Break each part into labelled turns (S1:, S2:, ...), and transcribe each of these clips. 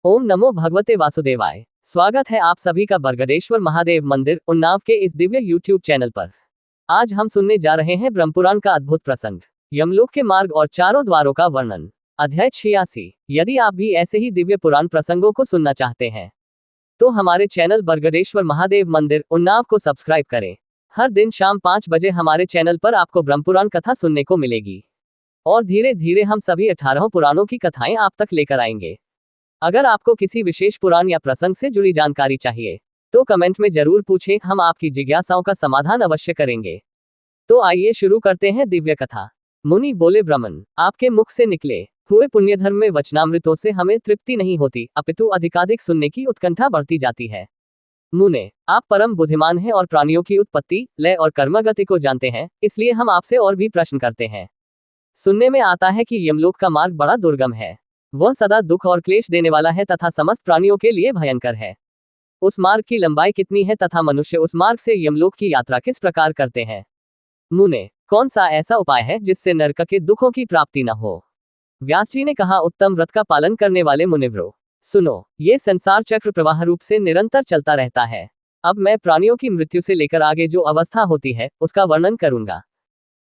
S1: ओम नमो भगवते वासुदेवाय। स्वागत है आप सभी का बरगदेश्वर महादेव मंदिर उन्नाव के इस दिव्य यूट्यूब चैनल पर। आज हम सुनने जा रहे हैं ब्रह्मपुराण का अद्भुत प्रसंग, यमलोक के मार्ग और चारों द्वारों का वर्णन। अध्याय 86। यदि आप भी ऐसे ही दिव्य पुराण प्रसंगों को सुनना चाहते हैं तो हमारे चैनल बरगदेश्वर महादेव मंदिर उन्नाव को सब्सक्राइब करें। हर दिन शाम 5 बजे हमारे चैनल पर आपको ब्रह्मपुराण कथा सुनने को मिलेगी और धीरे धीरे हम सभी 18 पुराणों की कथाएं आप तक लेकर आएंगे। अगर आपको किसी विशेष पुराण या प्रसंग से जुड़ी जानकारी चाहिए तो कमेंट में जरूर पूछें, हम आपकी जिज्ञासाओं का समाधान अवश्य करेंगे। तो आइए शुरू करते हैं दिव्य कथा। मुनि बोले, ब्राह्मण, आपके मुख से निकले हुए पुण्यधर्म में वचनामृतों से हमें तृप्ति नहीं होती, अपितु अधिकाधिक सुनने की उत्कंठा बढ़ती जाती है। मुने, आप परम बुद्धिमान हैं और प्राणियों की उत्पत्ति, लय और कर्मगति को जानते हैं, इसलिए हम आपसे और भी प्रश्न करते हैं। सुनने में आता है कि यमलोक का मार्ग बड़ा दुर्गम है, वह सदा दुख और क्लेश देने वाला है तथा समस्त प्राणियों के लिए भयंकर है। उस मार्ग की लंबाई कितनी है तथा मनुष्य उस मार्ग से यमलोक की यात्रा किस प्रकार करते हैं? मुने, कौन सा ऐसा उपाय है जिससे नरक के दुखों की प्राप्ति न हो? व्यास जी ने कहा, उत्तम व्रत का पालन करने वाले मुनिव्रो, सुनो, ये संसार चक्र प्रवाह रूप से निरंतर चलता रहता है। अब मैं प्राणियों की मृत्यु से लेकर आगे जो अवस्था होती है उसका वर्णन करूंगा।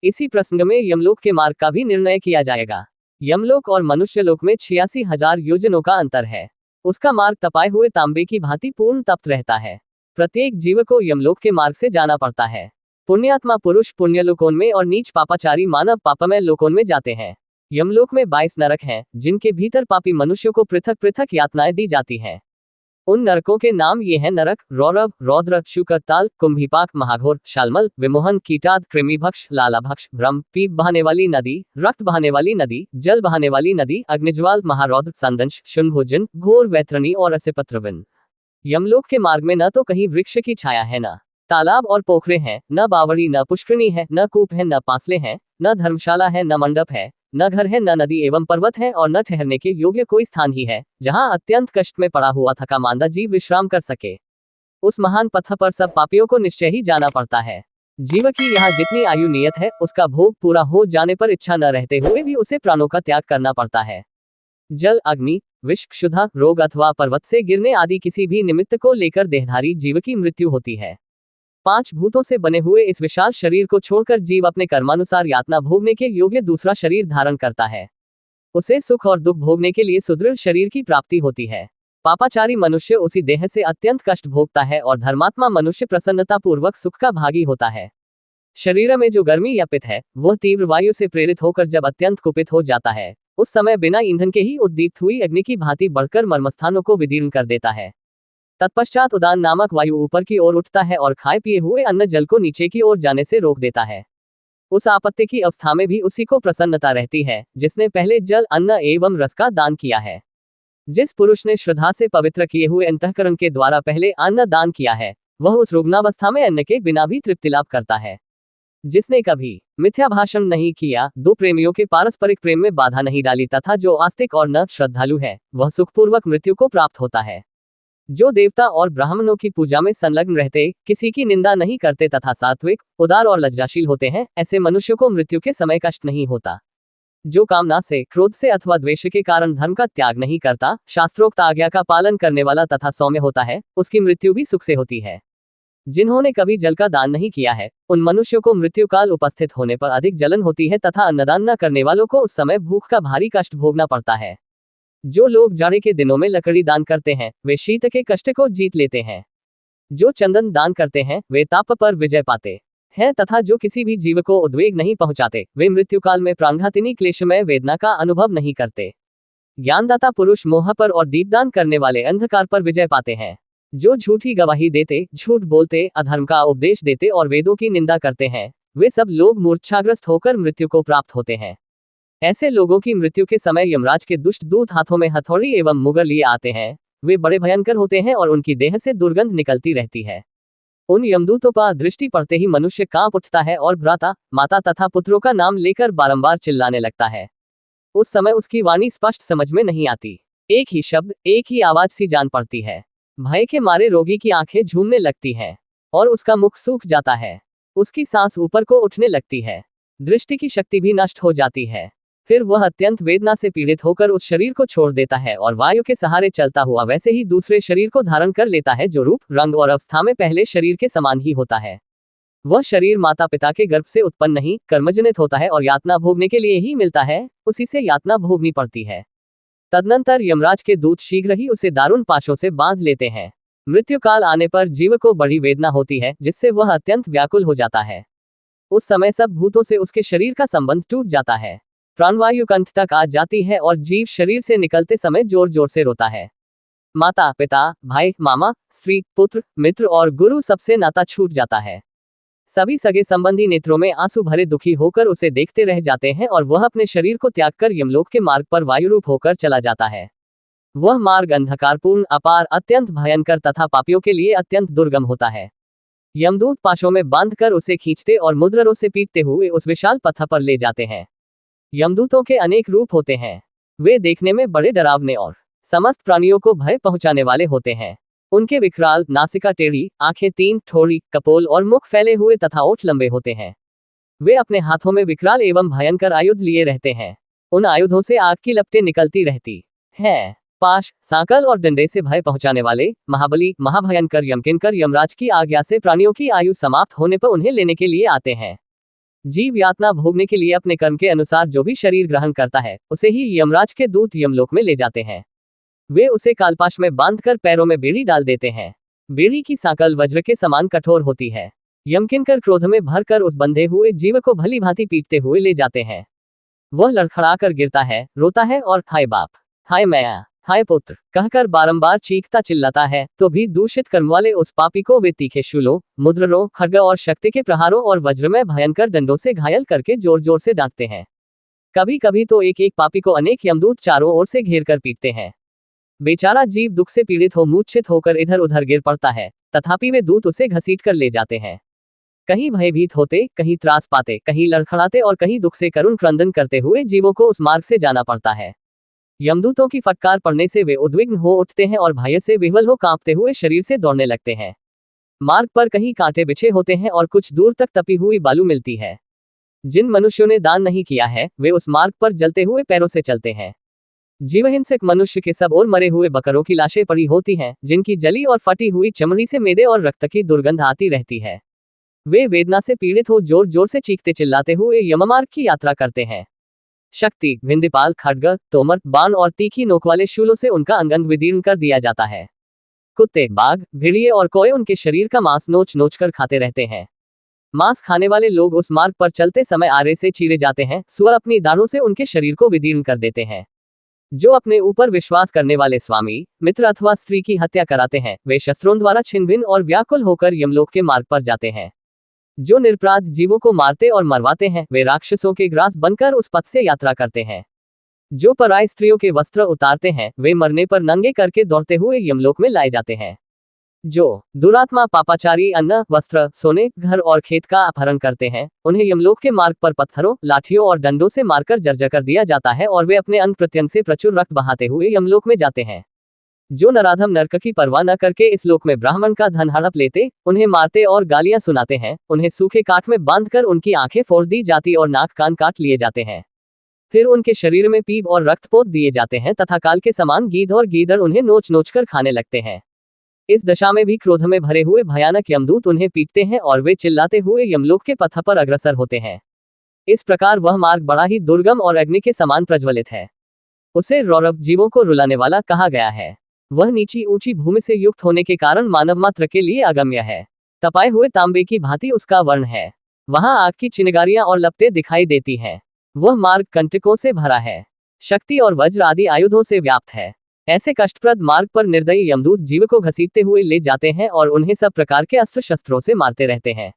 S1: इसी प्रसंग में यमलोक के मार्ग का भी निर्णय किया जाएगा। यमलोक और मनुष्यलोक में 86,000 योजनों का अंतर है। उसका मार्ग तपाए हुए तांबे की भांति पूर्ण तप्त रहता है। प्रत्येक जीव को यमलोक के मार्ग से जाना पड़ता है। पुण्यात्मा पुरुष पुण्यलोकों में और नीच पापाचारी मानव पापमय लोकों में जाते हैं। यमलोक में 22 नरक हैं, जिनके भीतर पापी मनुष्यों को पृथक पृथक यातनाएं दी जाती हैं। उन नरकों के नाम ये हैं: नरक, रौरव, रौद्र, शुकर, ताल, कुंभीपाक, महाघोर, शालमल, विमोहन, कीटाद, कृमिभक्ष, लालाभक्ष, भ्रम, पीप बहाने वाली नदी, रक्त बहाने वाली नदी, जल बहाने वाली नदी, अग्निज्वाल, महारौद्र, संदंश, शुंभोजन, घोर, वैतरणी और असिपत्रविन। यमलोक के मार्ग में न तो कहीं वृक्ष की छाया है, न तालाब और पोखरे हैं, न बावड़ी, न पुष्करणी है, न कूप है, न पांसले हैं, न धर्मशाला है, न मंडप है, न घर है, न नदी एवं पर्वत है, और न ठहरने के योग्य कोई स्थान ही है जहां अत्यंत कष्ट में पड़ा हुआ थका मांदा जीव विश्राम कर सके। उस महान पथ पर सब पापियों को निश्चय ही जाना पड़ता है। जीव की यहाँ जितनी आयु नियत है, उसका भोग पूरा हो जाने पर इच्छा न रहते हुए भी उसे प्राणों का त्याग करना पड़ता है। जल, अग्नि, विष, क्षुधा, रोग अथवा पर्वत से गिरने आदि किसी भी निमित्त को लेकर देहधारी जीव की मृत्यु होती है। 5 भूतों से बने हुए इस विशाल शरीर को छोड़कर जीव अपने कर्मानुसार यातना भोगने के योग्य दूसरा शरीर धारण करता है। उसे सुख और दुख भोगने के लिए सुदृढ़ शरीर की प्राप्ति होती है। पापाचारी मनुष्य उसी देह से अत्यंत कष्ट भोगता है और धर्मात्मा मनुष्य प्रसन्नता पूर्वक सुख का भागी होता है। शरीर में जो गर्मी या पित्त है, वह तीव्र वायु से प्रेरित होकर जब अत्यंत कुपित हो जाता है, उस समय बिना ईंधन के ही उद्दीप्त हुई अग्नि की भांति बढ़कर मर्मस्थानों को विदीर्ण कर देता है। तत्पश्चात उदान नामक वायु ऊपर की ओर उठता है और खाए पिए हुए अन्न जल को नीचे की ओर जाने से रोक देता है। उस आपत्ति की अवस्था में भी उसी को प्रसन्नता रहती है जिसने पहले जल, अन्न एवं रस का दान किया है। जिस पुरुष ने श्रद्धा से पवित्र किए हुए अंतःकरण के द्वारा पहले अन्न दान किया है, वह उस रुग्णावस्था में अन्न के बिना भी तृप्ति लाभ करता है। जिसने कभी मिथ्या भाषण नहीं किया, 2 प्रेमियों के पारस्परिक प्रेम में बाधा नहीं डाली तथा जो आस्तिक और न श्रद्धालु है, वह सुखपूर्वक मृत्यु को प्राप्त होता है। जो देवता और ब्राह्मणों की पूजा में संलग्न रहते, किसी की निंदा नहीं करते तथा सात्विक, उदार और लज्जाशील होते हैं, ऐसे मनुष्य को मृत्यु के समय कष्ट नहीं होता। जो कामना से, क्रोध से अथवा द्वेष के कारण धर्म का त्याग नहीं करता, शास्त्रोक्त आज्ञा का पालन करने वाला तथा सौम्य होता है, उसकी मृत्यु भी सुख से होती है। जिन्होंने कभी जल का दान नहीं किया है, उन मनुष्यों को मृत्यु काल उपस्थित होने पर अधिक जलन होती है तथा अन्नदान न करने वालों को उस समय भूख का भारी कष्ट भोगना पड़ता है। जो लोग जाड़े के दिनों में लकड़ी दान करते हैं, वे शीत के कष्ट को जीत लेते हैं। जो चंदन दान करते हैं, वे ताप पर विजय पाते हैं तथा जो किसी भी जीव को उद्वेग नहीं पहुंचाते, वे मृत्यु काल में प्राणघातिनी क्लेशमय वेदना का अनुभव नहीं करते। ज्ञानदाता पुरुष मोह पर और दीपदान करने वाले अंधकार पर विजय पाते हैं। जो झूठी गवाही देते, झूठ बोलते, अधर्म का उपदेश देते और वेदों की निंदा करते हैं, वे सब लोग मूर्छाग्रस्त होकर मृत्यु को प्राप्त होते हैं। ऐसे लोगों की मृत्यु के समय यमराज के दुष्ट दूत हाथों में हथौड़ी एवं मुगर लिए आते हैं। वे बड़े भयंकर होते हैं और उनकी देह से दुर्गंध निकलती रहती है। उन यमदूतों पर दृष्टि पड़ते ही मनुष्य कांप उठता है और भ्राता, माता तथा पुत्रों का नाम लेकर बारंबार चिल्लाने लगता है। उस समय उसकी वाणी स्पष्ट समझ में नहीं आती, एक ही शब्द, एक ही आवाज सी जान पड़ती है। भय के मारे रोगी की आंखें झूमने लगती हैं और उसका मुख सूख जाता है। उसकी सांस ऊपर को उठने लगती है। दृष्टि की शक्ति भी नष्ट हो जाती है। फिर वह अत्यंत वेदना से पीड़ित होकर उस शरीर को छोड़ देता है और वायु के सहारे चलता हुआ वैसे ही दूसरे शरीर को धारण कर लेता है, जो रूप, रंग और अवस्था में पहले शरीर के समान ही होता है। वह शरीर माता पिता के गर्भ से उत्पन्न नहीं, कर्मजनित होता है और यातना भोगने के लिए ही मिलता है, उसी से यातना भोगनी पड़ती है। तदनंतर यमराज के दूत शीघ्र ही उसे दारुण पाशों से बांध लेते हैं। मृत्यु काल आने पर जीव को बड़ी वेदना होती है, जिससे वह अत्यंत व्याकुल हो जाता है। उस समय सब भूतों से उसके शरीर का संबंध टूट जाता है। प्राणवायु कंठ तक आ जाती है और जीव शरीर से निकलते समय जोर जोर से रोता है। माता पिता, भाई, मामा, स्त्री, पुत्र, मित्र और गुरु सबसे नाता छूट जाता है। सभी सगे संबंधी नेत्रों में आंसू भरे दुखी होकर उसे देखते रह जाते हैं और वह अपने शरीर को त्याग कर यमलोक के मार्ग पर वायुरूप होकर चला जाता है। वह मार्ग अंधकारपूर्ण, अपार, अत्यंत भयंकर तथा पापियों के लिए अत्यंत दुर्गम होता है। यमदूत पाशों में बांधकर उसे खींचते और मुद्ररों से पीटते हुए उस विशाल पथ पर ले जाते हैं। यमदूतों के अनेक रूप होते हैं। वे देखने में बड़े डरावने और समस्त प्राणियों को भय पहुंचाने वाले होते हैं। उनके विकराल, नासिका टेढ़ी, आंखें तीन, ठोड़ी, कपोल और मुख फैले हुए तथा ओठ लंबे होते हैं। वे अपने हाथों में विकराल एवं भयंकर आयुध लिए रहते हैं। उन आयुधों से आग की लपटें निकलती रहती हैं। पाश, सांकल और डंडे से भय पहुंचाने वाले महाबली, महाभयंकर यमकिंकर यमराज की आज्ञा से प्राणियों की आयु समाप्त होने पर उन्हें लेने के लिए आते हैं। जीव यातना भोगने के लिए अपने कर्म के अनुसार जो भी शरीर ग्रहण करता है, उसे ही यमराज के दूत यमलोक में ले जाते हैं। वे उसे कालपाश में बांधकर पैरों में बेड़ी डाल देते हैं। बेड़ी की सांकल वज्र के समान कठोर होती है। यमकिंकर क्रोध में भरकर उस बंधे हुए जीव को भली भांति पीटते हुए ले जाते हैं। वह लड़खड़ाकर गिरता है, रोता है और हाय बाप, हाय मैया, हाय पुत्र कहकर बारंबार चीखता चिल्लाता है, तो भी दूषित कर्म वाले उस पापी को वे तीखे शूलों, मुद्ररों, खड्ग और शक्ति के प्रहारों और वज्र में भयंकर दंडों से घायल करके जोर जोर से डांटते हैं। कभी कभी तो एक एक पापी को अनेक यमदूत चारों ओर से घेर कर पीटते हैं। बेचारा जीव दुख से पीड़ित हो मूर्छित होकर इधर उधर गिर पड़ता है, तथापि वे दूत उसे घसीट कर ले जाते हैं। कहीं भयभीत होते, कहीं त्रास पाते, कहीं लड़खड़ाते और कहीं दुख से करुण क्रंदन करते हुए जीवों को उस मार्ग से जाना पड़ता है। यमदूतों की फटकार पड़ने से वे उद्विग्न हो उठते हैं और भय से विह्वल हो कांपते हुए शरीर से दौड़ने लगते हैं। मार्ग पर कहीं कांटे बिछे होते हैं और कुछ दूर तक तपी हुई बालू मिलती है। जिन मनुष्यों ने दान नहीं किया है, वे उस मार्ग पर जलते हुए पैरों से चलते हैं। जीवहिंसक मनुष्य के सब और मरे हुए बकरों की लाशें पड़ी होती हैं, जिनकी जली और फटी हुई चमड़ी से मेदे और रक्त की दुर्गंध आती रहती है। वे वेदना से पीड़ित हो जोर जोर से चीखते चिल्लाते हुए यममार्ग की यात्रा करते हैं। शक्ति, विंध्यपाल, खड्ग, तोमर, बाण और तीखी नोक वाले शूलों से उनका अंग विदीर्ण कर दिया जाता है। कुत्ते, बाघ, भेड़िए और कौए उनके शरीर का मांस नोच नोच कर खाते रहते हैं। मांस खाने वाले लोग उस मार्ग पर चलते समय आरे से चीरे जाते हैं। सुअर अपनी दाढ़ों से उनके शरीर को विदीर्ण कर देते हैं। जो अपने ऊपर विश्वास करने वाले स्वामी, मित्र अथवा स्त्री की हत्या कराते हैं, वे शस्त्रों द्वारा छिन्न भिन्न और व्याकुल होकर यमलोक के मार्ग पर जाते हैं। जो निरपराध जीवों को मारते और मरवाते हैं, वे राक्षसों के ग्रास बनकर उस पथ से यात्रा करते हैं। जो पराई स्त्रियों के वस्त्र उतारते हैं, वे मरने पर नंगे करके दौड़ते हुए यमलोक में लाए जाते हैं। जो दुरात्मा पापाचारी अन्न, वस्त्र, सोने, घर और खेत का अपहरण करते हैं, उन्हें यमलोक के मार्ग पर पत्थरों, लाठियों और डंडों से मारकर जर्जर कर दिया जाता है और वे अपने अंग प्रत्यंग से प्रचुर रक्त बहाते हुए यमलोक में जाते हैं। जो नराधम नरक की परवाह न करके इस लोक में ब्राह्मण का धन हड़प लेते, उन्हें मारते और गालियां सुनाते हैं, उन्हें सूखे काठ में बांधकर उनकी आंखें फोड़ दी जाती और नाक कान काट लिए जाते हैं। फिर उनके शरीर में पीप और रक्त पोत दिए जाते हैं तथा काल के समान गीध और गीदड़ उन्हें नोच नोच कर खाने लगते हैं। इस दशा में भी क्रोध में भरे हुए भयानक यमदूत उन्हें पीटते हैं और वे चिल्लाते हुए यमलोक के पथ पर अग्रसर होते हैं। इस प्रकार वह मार्ग बड़ा ही दुर्गम और अग्नि के समान प्रज्वलित है। उसे रौरव, जीवों को रुलाने वाला, कहा गया है। वह नीची ऊंची भूमि से युक्त होने के कारण मानव मात्र के लिए अगम्य है। तपाए हुए तांबे की भांति उसका वर्ण है। वहां आग की चिनगारियां और लपटें दिखाई देती हैं। वह मार्ग कंटकों से भरा है। शक्ति और वज्र आदि आयुधों से व्याप्त है। ऐसे कष्टप्रद मार्ग पर निर्दयी यमदूत जीव को घसीटते हुए ले जाते हैं और उन्हें सब प्रकार के अस्त्र शस्त्रों से मारते रहते हैं।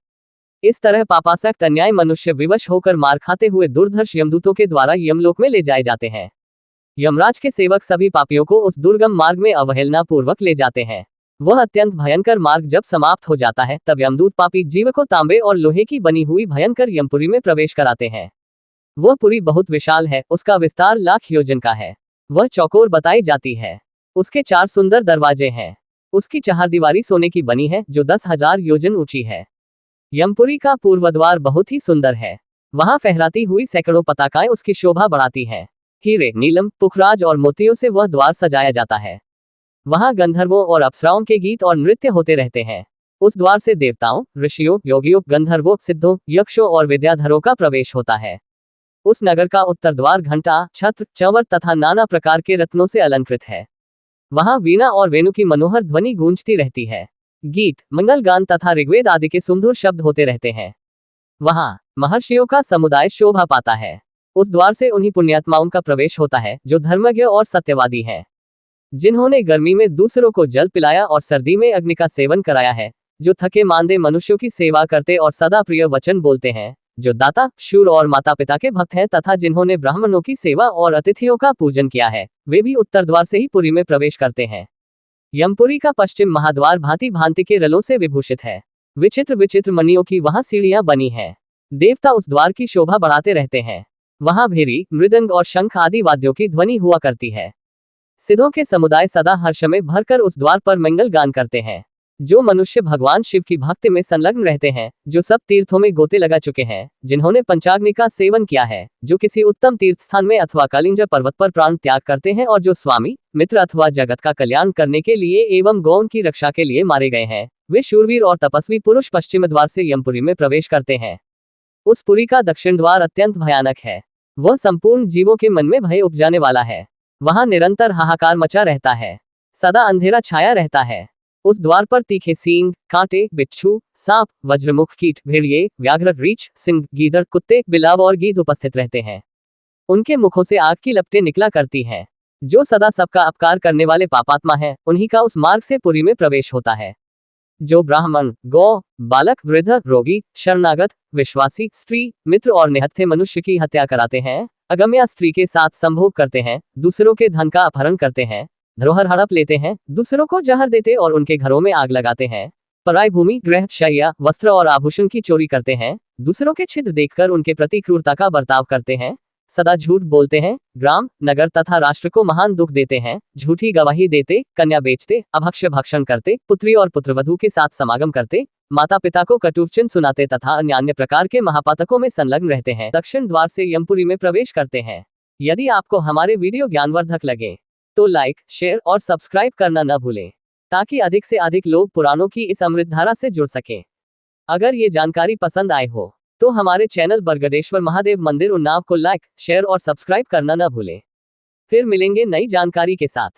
S1: इस तरह पापासक्त अन्याय मनुष्य विवश होकर मार खाते हुए दुर्धर्ष यमदूतों के द्वारा यमलोक में ले जाए जाते हैं। यमराज के सेवक सभी पापियों को उस दुर्गम मार्ग में अवहेलना पूर्वक ले जाते हैं। वह अत्यंत भयंकर मार्ग जब समाप्त हो जाता है, तब यमदूत पापी जीव को तांबे और लोहे की बनी हुई भयंकर यमपुरी में प्रवेश कराते हैं। वह पुरी बहुत विशाल है, उसका विस्तार लाख योजन का है। वह चौकोर बताई जाती है। उसके 4 सुंदर दरवाजे हैं। उसकी चहारदीवारी सोने की बनी है, जो 10,000 योजन ऊंची है। यमपुरी का पूर्व द्वार बहुत ही सुंदर है। वहां फहराती हुई सैकड़ों पताकाएं उसकी शोभा बढ़ाती हैं। हीरे, नीलम, पुखराज और मोतियों से वह द्वार सजाया जाता है। वहां गंधर्वों और अप्सराओं के गीत और नृत्य होते रहते हैं। उस द्वार से देवताओं, ऋषियों, योगियों, गंधर्वों, सिद्धों, यक्षों और विद्याधरों का प्रवेश होता है। उस नगर का उत्तर द्वार घंटा, छत्र, चंवर तथा नाना प्रकार के रत्नों से अलंकृत है। वहां वीणा और वेणु की मनोहर ध्वनि गूंजती रहती है। गीत, मंगल गान तथा ऋग्वेद आदि के सुमधुर शब्द होते रहते हैं। वहां महर्षियों का समुदाय शोभा पाता है। उस द्वार से उन्हीं पुण्यात्माओं का प्रवेश होता है जो धर्मज्ञ और सत्यवादी हैं, जिन्होंने गर्मी में दूसरों को जल पिलाया और सर्दी में अग्नि का सेवन कराया है, जो थके मांदे मनुष्यों की सेवा करते और सदा प्रिय वचन बोलते हैं, जो दाता, शूर और माता पिता के भक्त हैं तथा जिन्होंने ब्राह्मणों की सेवा और अतिथियों का पूजन किया है, वे भी उत्तर द्वार से ही पुरी में प्रवेश करते हैं। यमपुरी का पश्चिम महाद्वार भांति भांति के रलों से विभूषित है। विचित्र विचित्र मणियों की वहां सीढ़ियां बनी हैं। देवता उस द्वार की शोभा बढ़ाते रहते हैं। वहां भेरी, मृदंग और शंख आदि वाद्यों की ध्वनि हुआ करती है। सिद्धों के समुदाय सदा हर्ष में भरकर उस द्वार पर मंगल गान करते हैं। जो मनुष्य भगवान शिव की भक्ति में संलग्न रहते हैं, जो सब तीर्थों में गोते लगा चुके हैं, जिन्होंने पंचाग्नि का सेवन किया है, जो किसी उत्तम तीर्थ स्थान में अथवा कालिंज पर्वत पर प्राण त्याग करते हैं और जो स्वामी, मित्र अथवा जगत का कल्याण करने के लिए एवं गौन की रक्षा के लिए मारे गए हैं, वे शूरवीर और तपस्वी पुरुष पश्चिम द्वार से यमपुरी में प्रवेश करते हैं। उस पुरी का दक्षिण द्वार अत्यंत भयानक है। वह संपूर्ण जीवों के मन में भय उपजाने वाला है। वहां निरंतर हाहाकार मचा रहता है। सदा अंधेरा छाया रहता है। उस द्वार पर तीखे सींग, कांटे, बिच्छू, सांप, वज्रमुख कीट, भेड़िए, व्याघ्र, रीछ, सिंह, गीदड़, कुत्ते, बिलाव और गीध उपस्थित रहते हैं। उनके मुखों से आग की लपटें निकला करती हैं। जो सदा सबका अपकार करने वाले पापात्मा हैं, उन्हीं का उस मार्ग से पुरी में प्रवेश होता है। जो ब्राह्मण, गौ, बालक, वृद्ध, रोगी, शरणागत, विश्वासी, स्त्री, मित्र और निहत्थे मनुष्य की हत्या कराते हैं, अगम्या स्त्री के साथ संभोग करते हैं, दूसरों के धन का अपहरण करते हैं, धरोहर हड़प लेते हैं, दूसरों को जहर देते और उनके घरों में आग लगाते हैं, पराई भूमि, गृह, शैया, वस्त्र और आभूषण की चोरी करते हैं, दूसरों के छिद्र देखकर उनके प्रति क्रूरता का बर्ताव करते हैं, सदा झूठ बोलते हैं, ग्राम, नगर तथा राष्ट्र को महान दुख देते हैं, झूठी गवाही देते, कन्या बेचते, अभक्ष्य भक्षण करते, पुत्री और पुत्रवधू के साथ समागम करते, माता पिता को कटुवचन सुनाते तथा अन्य प्रकार के महापातकों में संलग्न रहते हैं, दक्षिण द्वार से यमपुरी में प्रवेश करते हैं। यदि आपको हमारे वीडियो ज्ञानवर्धक लगे तो लाइक, शेयर और सब्सक्राइब करना न भूलें, ताकि अधिक से अधिक लोग पुराणों की इस अमृत धारा से जुड़ सकें। अगर ये जानकारी पसंद आए हो तो हमारे चैनल बरगदेश्वर महादेव मंदिर उन्नाव को लाइक, शेयर और सब्सक्राइब करना न भूलें। फिर मिलेंगे नई जानकारी के साथ।